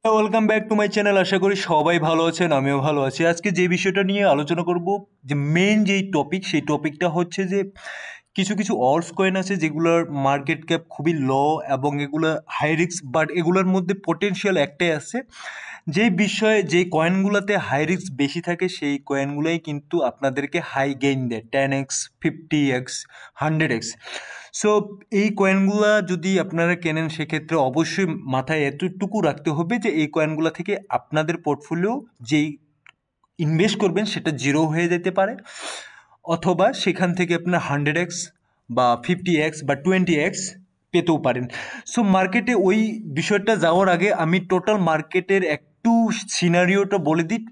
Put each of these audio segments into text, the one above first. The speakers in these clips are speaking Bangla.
Welcome back to my channel. আশা করি সবাই ভালো আছেন, আমিও ভালো আছি। আজকে যে বিষয়টা নিয়ে আলোচনা করব, যে মেইন যেই টপিক, সেই টপিকটা হচ্ছে যে কিছু কিছু অল্টস কয়েন আছে যেগুলোর মার্কেট ক্যাপ খুবই লো এবং এগুলো হাই রিস্ক, বাট এগুলোর মধ্যে পোটেনশিয়াল একটাই আছে। যেই বিষয়ে যেই কয়েনগুলোতে হাই রিস্ক বেশি থাকে সেই কয়েনগুলোই কিন্তু আপনাদেরকে হাই গেইন দেয়, 10x, 50x, 100x। সো এই কয়েনগুলা যদি আপনারা কেনেন সেক্ষেত্রে অবশ্যই মাথায় এতটুকু রাখতে হবে যে এই কয়েনগুলা থেকে আপনাদের পোর্টফোলিও যেই ইনভেস্ট করবেন সেটা জিরো হয়ে যেতে পারে, অথবা সেখান থেকে আপনার 100x বা 50x বা 20x পেতেও পারেন। সো মার্কেটে ওই বিষয়টা যাওয়ার আগে আমি টোটাল মার্কেটের একটু সিনারিওটা বলে দিই।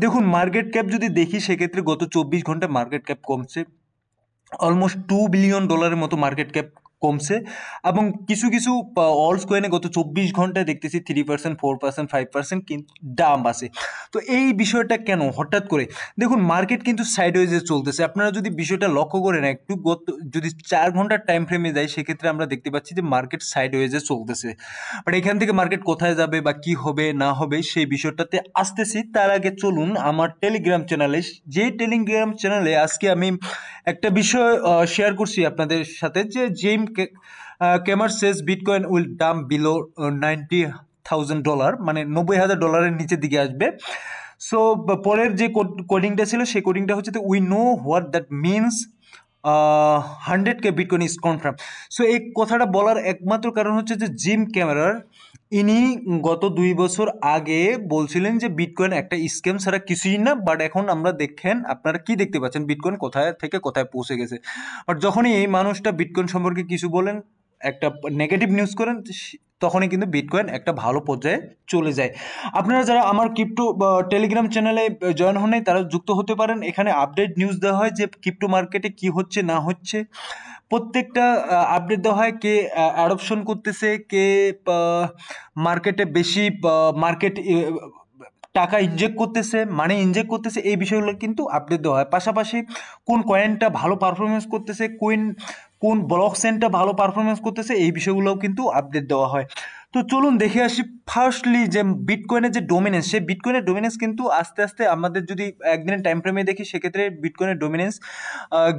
দেখুন, মার্কেট ক্যাপ যদি দেখি সেক্ষেত্রে গত 24 ঘন্টা মার্কেট ক্যাপ কমছে, অলমোস্ট $2 বিলিয়ন মতো মার্কেট ক্যাপ কমছে। এবং কিছু কিছু অল্টস কয়েনে গত 24 ঘন্টায় দেখতেছি 3%, 4%, 5% কিন্তু দাম আছে। তো এই বিষয়টা কেন হঠাৎ করে? দেখুন, মার্কেট কিন্তু সাইডওয়েজে চলতেছে। আপনারা যদি বিষয়টা লক্ষ্য করেন একটু, যদি 4 ঘন্টার টাইম ফ্রেমে যাই সেক্ষেত্রে আমরা দেখতে পাচ্ছি যে মার্কেট সাইডওয়েজে চলতেছে। বাট এখান থেকে মার্কেট কোথায় যাবে বা কি হবে না হবে সেই বিষয়টাতে আসতেছি। তার আগে চলুন আমার টেলিগ্রাম চ্যানেলে, যে টেলিগ্রাম চ্যানেলে আজকে আমি একটা বিষয় শেয়ার করছি আপনাদের সাথে, যে Jim Cramer says bitcoin will dump below $90,000, মানে $90,000 নিচের দিকে আসবে। সো পরের যে কোডিংটা ছিল সেই কোডিংটা হচ্ছে we know what that means, 100K bitcoin is confirm. So এই কথাটা বলার একমাত্র কারণ হচ্ছে যে জিম ক্যামেরার, ইনি গত 2 বছর আগে বলছিলেন যে বিটকয়েন একটা স্ক্যাম ছাড়া কিছুই না। বাট এখন আমরা দেখেন, আপনারা কি দেখতে পাচ্ছেন, বিটকয়েন কোথায় থেকে কোথায় পৌঁছে গেছে। বাট যখনই এই মানুষটা বিটকয়েন সম্পর্কে কিছু বলেন, একটা নেগেটিভ নিউজ করেন, তখনই কিন্তু বিটকয়েন একটা ভালো পর্যায়ে চলে যায়। আপনারা যারা আমার ক্রিপ্টো টেলিগ্রাম চ্যানেলে জয়েন হন নাই তারা যুক্ত হতে পারেন। এখানে আপডেট নিউজ দেওয়া হয় যে ক্রিপ্টো মার্কেটে কি হচ্ছে না হচ্ছে, প্রত্যেকটা আপডেট দেওয়া হয়, কে অ্যাডপশন করতেছে, কে মার্কেটে বেশি মার্কেট টাকা ইনজেক্ট করতেছে, মানি ইনজেক্ট করতেছে, এই বিষয়গুলো কিন্তু আপডেট দেওয়া হয়। পাশাপাশি কোন কয়েনটা ভালো পারফরমেন্স করতেছে, কোন ব্লক চেইনটা ভালো পারফরমেন্স করতেছে, এই বিষয়গুলোও কিন্তু আপডেট দেওয়া হয়। তো চলুন দেখে আসি ফার্স্টলি যে বিটকয়েনের যে ডোমিনেন্স, সেই বিটকয়েনের ডোমিনেন্স কিন্তু আস্তে আস্তে আমাদের যদি একদিনের টাইম ফ্রেমে দেখি সেক্ষেত্রে বিটকয়েনের ডোমিনেন্স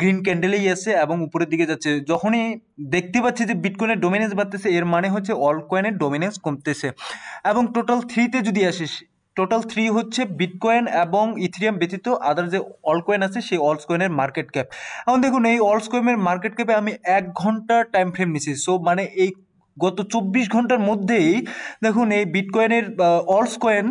গ্রিন ক্যান্ডেলেই আছে এবং উপরের দিকে যাচ্ছে। যখনই দেখতে পাচ্ছি যে বিটকয়েনের ডোমিনেন্স বাড়তেছে, এর মানে হচ্ছে অল্ট কয়েনের ডোমিনেন্স কমতেছে। এবং টোটাল থ্রিতে যদি আসিস, টোটাল থ্রি হচ্ছে বিটকয়েন এবং ইথিরিয়াম ব্যতীত আদার যে অল্ট কয়েন আছে সেই অল্ট কয়েনের মার্কেট ক্যাপ। এখন দেখুন, এই অল্ট কয়েনের মার্কেট ক্যাপে আমি 1 ঘন্টার টাইম ফ্রেম নিছি। সো মানে এই গত 24 ঘন্টার মধ্যেই দেখুন এই বিটকয়েনের অল্টস কয়েন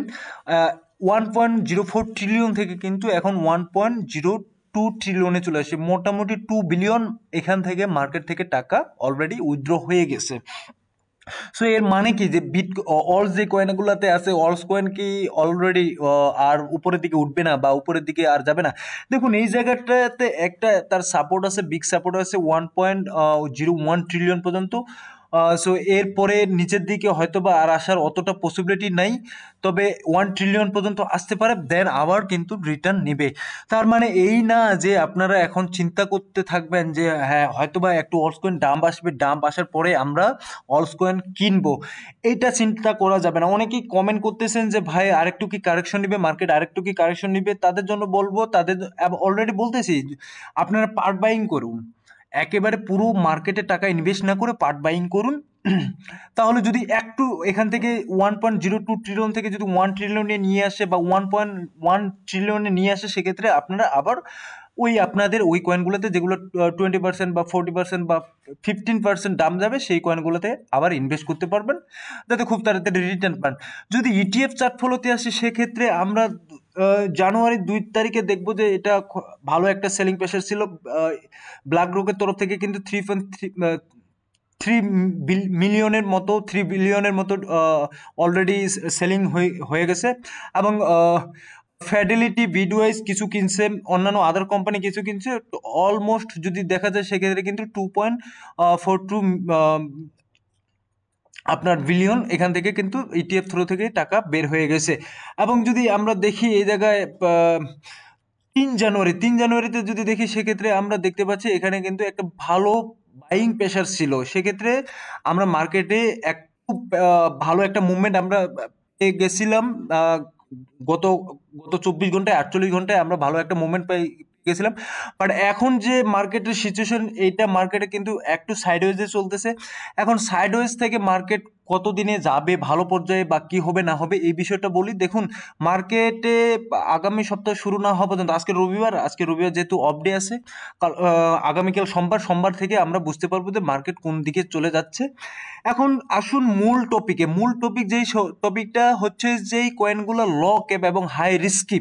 1.04 ট্রিলিয়ন থেকে কিন্তু এখন 1.02 ট্রিলিয়নে চলে আসে। মোটামুটি 2 বিলিয়ন এখান থেকে মার্কেট থেকে টাকা অলরেডি উইথড্র হয়ে গেছে। সো এর মানে কি, যে অলস যে কয়েনগুলোতে আছে, অলস কয়েন কি অলরেডি আর উপরের দিকে উঠবে না বা উপরের দিকে আর যাবে না? দেখুন, এই জায়গাটাতে একটা তার সাপোর্ট আছে, বিগ সাপোর্ট আছে 1.01 ট্রিলিয়ন পর্যন্ত। সো এরপরে নিচের দিকে হয়তো বা আর আসার অতটা পসিবিলিটি নাই, তবে 1 ট্রিলিয়ন পর্যন্ত আসতে পারে, দেন আবার কিন্তু রিটার্ন নেবে। তার মানে এই না যে আপনারা এখন চিন্তা করতে থাকবেন যে হ্যাঁ হয়তো বা একটু অলস কয়েন ডাম্প আসবে, ডাম্প আসার পরে আমরা অলস কয়েন কিনবো, এইটা চিন্তা করা যাবে না। অনেকেই কমেন্ট করতেছেন যে ভাই আরেকটু কি কারেকশন নিবে মার্কেট, আরেকটু কি কারেকশন নিবে, তাদের জন্য বলবো, তাদের অলরেডি বলতেছি আপনারা পার্ট বাইং করুন, একেবারে পুরো মার্কেটে টাকা ইনভেস্ট না করে পার্ট বাইং করুন। তাহলে যদি একটু এখান থেকে 1.02 ট্রিলিয়ন থেকে যদি 1 ট্রিলিয়নে নিয়ে আসে বা 1.1 ট্রিলিয়নে নিয়ে আসে, সেক্ষেত্রে আপনারা আবার ওই আপনাদের ওই কয়েনগুলোতে যেগুলো 20% বা 40% বা 15% দাম যাবে সেই কয়েনগুলোতে আবার ইনভেস্ট করতে পারবেন, যাতে খুব তাড়াতাড়ি রিটার্ন পান। যদি ইটিএফ চার্ট ফলোতে আসে সেক্ষেত্রে আমরা জানুয়ারি 2 তারিখে দেখবো যে এটা ভালো একটা সেলিং প্রেশার ছিল। ব্ল্যাক রকের তরফ থেকে কিন্তু 3 বিলিয়নের মতো অলরেডি সেলিং হয়ে গেছে। এবং ফ্যাডিলিটি বিডওয়াইজ কিছু কিনছে, অন্যান্য আদার কোম্পানি কিছু কিনছে। অলমোস্ট যদি দেখা যায় সেক্ষেত্রে কিন্তু 2.42 আপনার বিলিয়ন এখান থেকে কিন্তু ইটিএফ থ্রু থেকে টাকা বের হয়ে গেছে। এবং যদি আমরা দেখি এই জায়গায় 3 জানুয়ারিতে যদি দেখি সেক্ষেত্রে আমরা দেখতে পাচ্ছি এখানে কিন্তু একটা ভালো বাইং প্রেশার ছিল। সেক্ষেত্রে আমরা মার্কেটে একটু ভালো একটা মুভমেন্ট আমরা গেছিলাম গত গত 24 ঘন্টায় 48 ঘন্টায় আমরা ভালো একটা মুভমেন্ট গেছিলাম। বাট এখন যে মার্কেটের সিচুয়েশন, এইটা মার্কেটে কিন্তু একটু সাইডওয়েজে চলতেছে। এখন সাইডওয়েজ থেকে মার্কেট কতদিনে যাবে ভালো পর্যায়ে বা কি হবে না হবে এই বিষয়টা বলি। দেখুন, মার্কেটে আগামী সপ্তাহ শুরু না হওয়া পর্যন্ত, আজকে রবিবার যেহেতু অফ ডে আছে, কাল আগামীকাল সোমবার থেকে আমরা বুঝতে পারবো যে মার্কেট কোন দিকে চলে যাচ্ছে। এখন আসুন মূল টপিক যেই টপিকটা হচ্ছে যেই কয়েনগুলো ল ক্যাপ এবং হাই রিস্কি।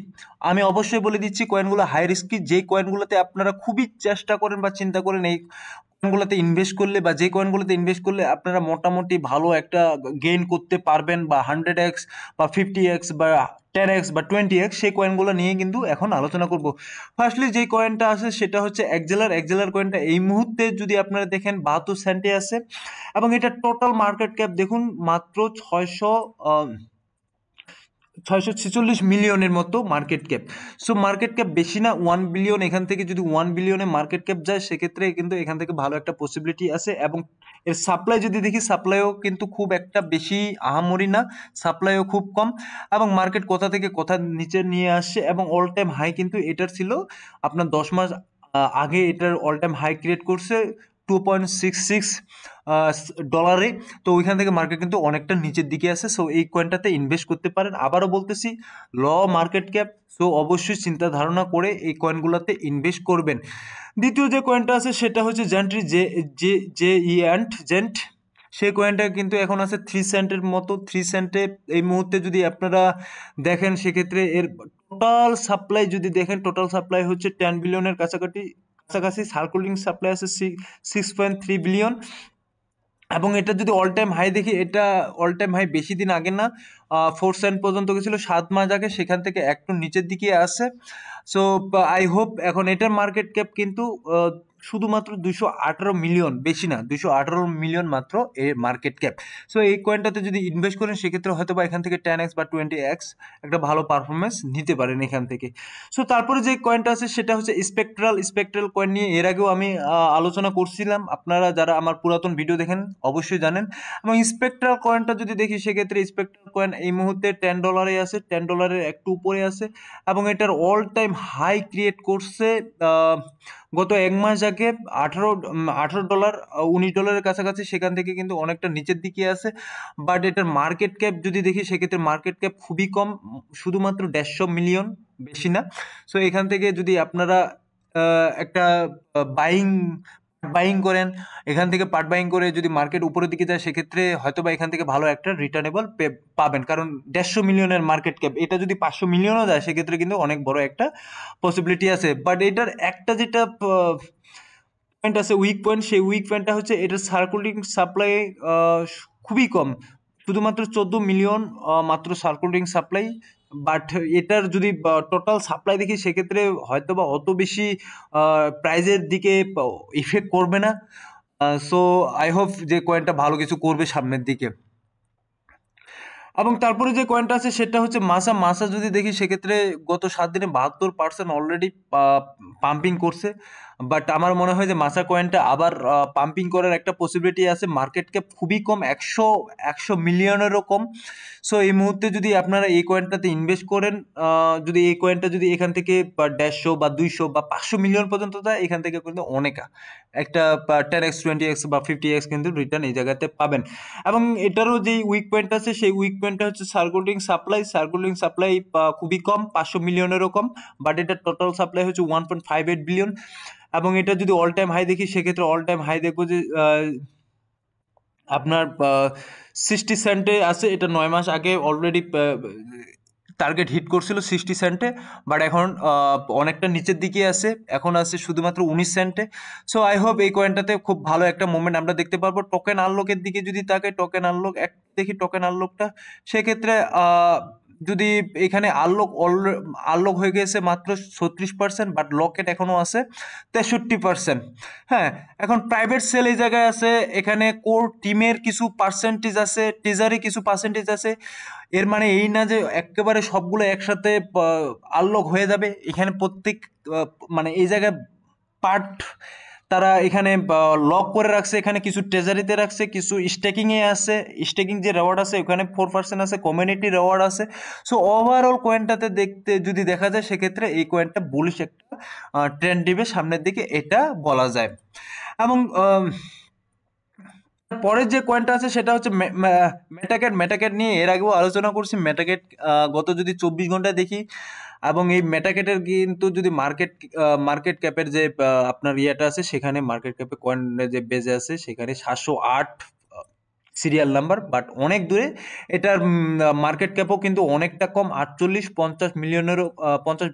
আমি অবশ্যই বলে দিচ্ছি কয়েনগুলো হাই রিস্কি। যেই কয়েনগুলোতে আপনারা খুবই চেষ্টা করেন বা চিন্তা করেন এই কয়েনগুলোতে ইনভেস্ট করলে বা যে কয়েনগুলোতে ইনভেস্ট করলে আপনারা মোটামুটি ভালো একটা গেইন করতে পারবেন, বা 100x বা 50x বা 10x বা 20x, সেই কয়েনগুলো নিয়ে কিন্তু এখন আলোচনা করব। ফার্স্টলি যেই কয়েনটা আছে সেটা হচ্ছে এক্সেলার কয়েনটা এই মুহূর্তে যদি আপনারা দেখেন 72 সেন্টে আছে, এবং এটা টোটাল মার্কেট ক্যাপ দেখুন মাত্র 646 মিলিয়নের মতো market cap. So market cap বেশি না, 1 বিলিয়ন। এখান থেকে যদি 1 বিলিয়নে মার্কেট ক্যাপ যায় সেক্ষেত্রে কিন্তু এখান থেকে ভালো একটা পসিবিলিটি আছে। এবং এর সাপ্লাই যদি দেখি, সাপ্লাইও কিন্তু খুব একটা বেশি আহামরি না, সাপ্লাইও খুব কম। এবং মার্কেট কোথা থেকে কোথা নিচে নিয়ে আসছে, এবং অল টাইম হাই কিন্তু এটার ছিল আপনার 10 মাস আগে এটার অল টাইম হাই ক্রিয়েট করছে 2.66 ডলারে। তো ওইখান থেকে মার্কেট কিন্তু অনেকটা নিচের দিকে আছে। সো এই কয়েনটাতে ইনভেস্ট করতে পারেন। আবারও বলতেছি, ল মার্কেট ক্যাপ, সো অবশ্যই চিন্তা ধারণা করে এই কয়েনগুলোতে ইনভেস্ট করবেন। দ্বিতীয় যে কয়েনটা আছে সেটা হচ্ছে জেন্ট্রি, জেন্ট। সেই কয়েনটা কিন্তু এখন আছে 3 সেন্টের মতো। 3 সেন্টে এই মুহূর্তে যদি আপনারা দেখেন সেক্ষেত্রে এর টোটাল সাপ্লাই যদি দেখেন, টোটাল সাপ্লাই হচ্ছে 10 বিলিয়নের কাছাকাছি। সার্কুলেটিং সাপ্লাই আছে 6.3 বিলিয়ন। এবং এটা যদি অল টাইম হাই দেখি, এটা অল টাইম হাই বেশি দিন আগে না, 4 সেন্ট পর্যন্ত গেছিল 7 মাস আগে, সেখান থেকে একটু নিচের দিকে আসে। সো আই হোপ এখন এটার মার্কেট ক্যাপ কিন্তু শুধুমাত্র 218 মিলিয়ন, বেশি না, 218 মিলিয়ন মাত্র এর মার্কেট ক্যাপ। সো এই কয়েনটাতে যদি ইনভেস্ট করেন সেক্ষেত্রে হয়তো বা এখান থেকে 10x বা 20x একটা ভালো পারফরমেন্স নিতে পারেন এখান থেকে। সো তারপরে যে কয়েনটা আছে সেটা হচ্ছে স্পেকট্রাল কয়েন নিয়ে এর আগেও আমি আলোচনা করছিলাম। আপনারা যারা আমার পুরাতন ভিডিও দেখেন অবশ্যই জানেন। এবং স্পেকট্রাল কয়েনটা যদি দেখি সেক্ষেত্রে স্পেকট্রাল কয়েন এই মুহূর্তে $10 আছে, $10 একটু উপরে আছে। এবং এটার অল টাইম হাই ক্রিয়েট করছে গত 1 মাস আগে $18, $19 কাছাকাছি। সেখান থেকে কিন্তু অনেকটা নিচের দিকে আছে। বাট এটার মার্কেট ক্যাপ যদি দেখি সেক্ষেত্রে মার্কেট ক্যাপ খুবই কম, শুধুমাত্র 150 মিলিয়ন, বেশি না। সো এখান থেকে যদি আপনারা একটা বাইং বাইং করেন, এখান থেকে পার্ট বাইং করে যদি মার্কেট উপরের দিকে যায় সেক্ষেত্রে হয়তো বা এখান থেকে ভালো একটা রিটার্নেবল পাবেন। কারণ 150 মিলিয়নের মার্কেট ক্যাপ, এটা যদি 500 মিলিয়নও যায় সেক্ষেত্রে কিন্তু অনেক বড় একটা পসিবিলিটি আছে। বাট এটার একটা যেটা পয়েন্ট আছে, উইক পয়েন্ট, সেই উইক পয়েন্টটা হচ্ছে এটার সার্কুলেটিং সাপ্লাই খুবই কম, শুধুমাত্র 14 মিলিয়ন মাত্র সার্কুলেটিং সাপ্লাই। বাট এটার যদি টোটাল সাপ্লাই দেখি সেক্ষেত্রে হয়তো বা অত বেশি প্রাইজের দিকে ইফেক্ট করবে না। সো আই হোপ যে কয়েনটা ভালো কিছু করবে সামনের দিকে। এবং তারপরে যে কয়েনটা আছে সেটা হচ্ছে মাসা যদি দেখি সেক্ষেত্রে গত 7 দিনে 72% অলরেডি পাম্পিং করছে। বাট আমার মনে হয় যে মাসা কয়েনটা আবার পাম্পিং করার একটা পসিবিলিটি আছে। মার্কেট ক্যাপ খুবই কম, 100 মিলিয়নেরও কম। সো এই মুহূর্তে যদি আপনারা এই কয়েনটাতে ইনভেস্ট করেন, যদি এই কয়েনটা যদি এখান থেকে 150 বা 200 বা 500 মিলিয়ন পর্যন্ত যায়, এখান থেকে কিন্তু অনেক একটা 10x 20x বা 50x কিন্তু রিটার্ন এই জায়গাতে পাবেন। এবং এটারও যেই উইক পয়েন্ট আছে সেই উইক পয়েন্টটা হচ্ছে সার্কুলেটিং সাপ্লাই খুবই কম, 500 মিলিয়নেরও কম। বাট এটার টোটাল সাপ্লাই হচ্ছে 1.58 বিলিয়ন। এবং এটা যদি অল টাইম হাই দেখি সেক্ষেত্রে অল টাইম হাই দেখবো যে আপনার 60 সেন্টে আছে। এটা 9 মাস আগে অলরেডি টার্গেট হিট করছিল 60 সেন্টে। বাট এখন অনেকটা নিচের দিকে আছে, এখন আছে শুধুমাত্র 19 সেন্টে। সো আই হোপ এই কয়েনটাতে খুব ভালো একটা মুভমেন্ট আমরা দেখতে পারবো। টোকেন আনলকের দিকে যদি তাকাই, টোকেন আনলক দেখি, টোকেন আনলকটা সেক্ষেত্রে যদি এখানে আনলক হয়ে গেছে মাত্র 36%, বাট লকেট এখনো আছে 63%। হ্যাঁ, এখন প্রাইভেট সেল এই জায়গায় আছে, এখানে কোর টিমের কিছু পার্সেন্টেজ আছে, টিজারে কিছু পার্সেন্টেজ আছে। এর মানে এই না যে একেবারে সবগুলো একসাথে আনলক হয়ে যাবে। এখানে প্রত্যেক মানে এই জায়গায় পার্ট তারা এখানে লক করে রাখছে, এখানে কিছু ট্রেজারিতে রাখছে, কিছু স্টেকিংয়ে আছে, স্টেকিং যে রেওয়ার্ড আছে ওখানে 4% আছে, কমিউনিটি রেওয়ার্ড আছে। সো ওভারঅল কয়েনটাতে দেখতে যদি দেখা যায় সেক্ষেত্রে এই কয়েনটা বুলিশ একটা ট্রেন্ড দিবে সামনের দিকে, এটা বলা যায়। এবং পরের যে কয়েনটা আছে সেটা হচ্ছে মেটাক্যাট। মেটাক্যাট নিয়ে এর আগেও আলোচনা করছি। মেটাক্যাট গত যদি 24 ঘন্টায় দেখি, এবং এই মেটাক্যাটের কিন্তু যদি মার্কেট ক্যাপের যে আপনার ইয়েটা আছে, সেখানে মার্কেট ক্যাপে কয়েন যে বেজে আছে সেখানে 708 সিরিয়াল নাম্বার, বাট অনেক দূরে। এটার মার্কেট ক্যাপও কিন্তু অনেকটা কম, 50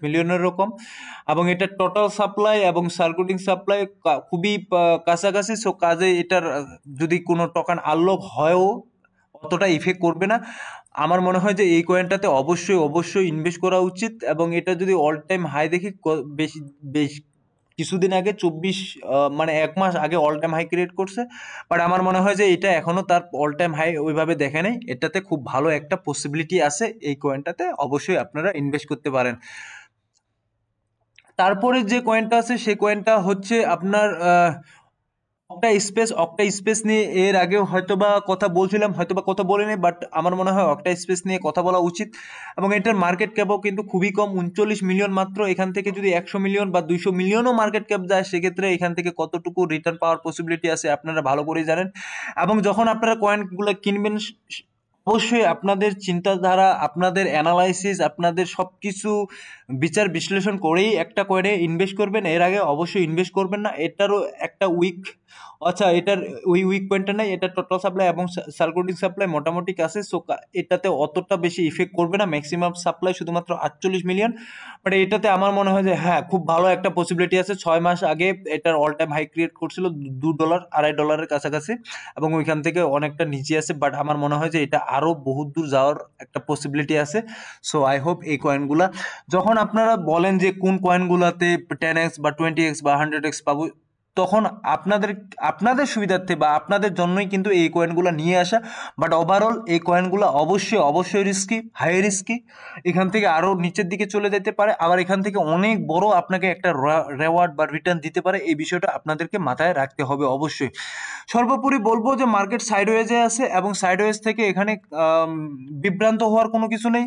মিলিয়নেরও কম। এবং এটার টোটাল সাপ্লাই এবং সার্কুলেটিং সাপ্লাই খুবই কাছাকাছি। সো কাজে এটার যদি কোনো টোকেন আনলক হয়ও অতটা ইফেক্ট করবে না। আমার মনে হয় যে এই কয়েনটাতে অবশ্যই অবশ্যই ইনভেস্ট করা উচিত। এবং এটা যদি অল টাইম হাই দেখি, বেশি বেশ কিছুদিন আগে মানে 1 মাস আগে অল টাইম হাই ক্রিয়েট করছে, বাট আমার মনে হয় যে এটা এখনো তার অল টাইম হাই ওইভাবে দেখে নেই। এটাতে খুব ভালো একটা পসিবিলিটি আছে, এই কয়েনটাতে অবশ্যই আপনারা ইনভেস্ট করতে পারেন। তারপরে যে কয়েনটা আছে সেই কয়েনটা হচ্ছে আপনার অক্টা স্পেস নিয়ে এর আগেও হয়তোবা কথা বলছিলাম, হয়তোবা কথা বলিনি, বাট আমার মনে হয় অক্টা স্পেস নিয়ে কথা বলা উচিত। এবং এটার মার্কেট ক্যাপও কিন্তু খুবই কম, 39 মিলিয়ন মাত্র। এখান থেকে যদি 100 মিলিয়ন বা 200 মিলিয়নও মার্কেট ক্যাপ যায়, সেক্ষেত্রে এখান থেকে কতটুকু রিটার্ন পাওয়ার পসিবিলিটি আছে আপনারা ভালো করেই জানেন। এবং যখন আপনারা কয়েনগুলো কিনবেন, অবশ্যই আপনাদের চিন্তাধারা, আপনাদের অ্যানালাইসিস, আপনাদের সবকিছু বিচার বিশ্লেষণ করেই একটা কয়েনে ইনভেস্ট করবেন। এর আগে অবশ্যই ইনভেস্ট করবেন না। এটারও একটা আচ্ছা, এটার ওই উইক পয়েন্টটা নাই, এটা টোটাল সাপ্লাই এবং সার্কুলেটিং সাপ্লাই মোটামুটি কাছে। সো এটাতে অতটা বেশি ইফেক্ট করবে না। ম্যাক্সিমাম সাপ্লাই শুধুমাত্র 48 মিলিয়ন। বাট এটাতে আমার মনে হয় যে হ্যাঁ, খুব ভালো একটা পসিবিলিটি আছে। 6 মাস আগে এটার অল টাইম হাই ক্রিয়েট করছিল $2, $2.5 কাছাকাছি, এবং ওইখান থেকে অনেকটা নিচে আছে। বাট আমার মনে হয় যে এটা আরো বহুত দূর যাওয়ার একটা পসিবিলিটি আছে। সো আই হোপ এই কয়েনগুলা, যখন আপনারা বলেন যে কোন কয়েনগুলাতে 10x বা 20x বা 100x পাবো, তখন আপনাদের সুবিধার্থে বা আপনাদের জন্যই কিন্তু এই কয়েনগুলো নিয়ে আসা। বাট ওভারঅল এই কয়েনগুলো অবশ্যই অবশ্যই রিস্কি, হাই রিস্কি। এখান থেকে আরো নিচের দিকে চলে যেতে পারে, আবার এখান থেকে অনেক বড় আপনাকে একটা রেওয়ার্ড বা রিটার্ন দিতে পারে। এই বিষয়টা আপনাদেরকে মাথায় রাখতে হবে অবশ্যই। সর্বোপরি বলবো যে মার্কেট সাইডওয়েজে আছে, এবং সাইডওয়েজ থেকে এখানে বিভ্রান্ত হওয়ার কোনো কিছু নেই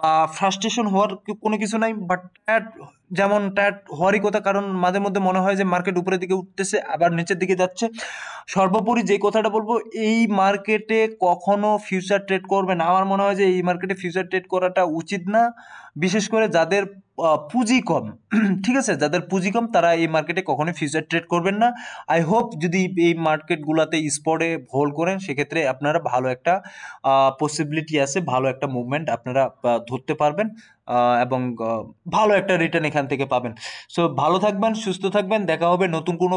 বা ফ্রাস্ট্রেশন হওয়ার কোনো কিছু নাই। বাট যেমন টায়ার্ড হওয়ারই কথা, কারণ মাঝে মধ্যে মনে হয় যে মার্কেট উপরের দিকে উঠতেছে আবার নিচের দিকে যাচ্ছে। সর্বোপরি যে কথাটা বলবো, এই মার্কেটে কখনো ফিউচার ট্রেড করবেন, আমার মনে হয় যে এই মার্কেটে ফিউচার ট্রেড করাটা উচিত না। বিশেষ করে যাদের পুঁজি কম, ঠিক আছে, যাদের পুঁজি কম তারা এই মার্কেটে কখনোই ফিউচার ট্রেড করবেন না। আই হোপ যদি এই মার্কেটগুলোতে স্পটে হোল্ড করেন, সেক্ষেত্রে আপনারা ভালো একটা পসিবিলিটি আছে, ভালো একটা মুভমেন্ট আপনারা ধরতে পারবেন, এবং ভালো একটা রিটার্ন এখান থেকে পাবেন। সো ভালো থাকবেন, সুস্থ থাকবেন, দেখা হবে নতুন কোনো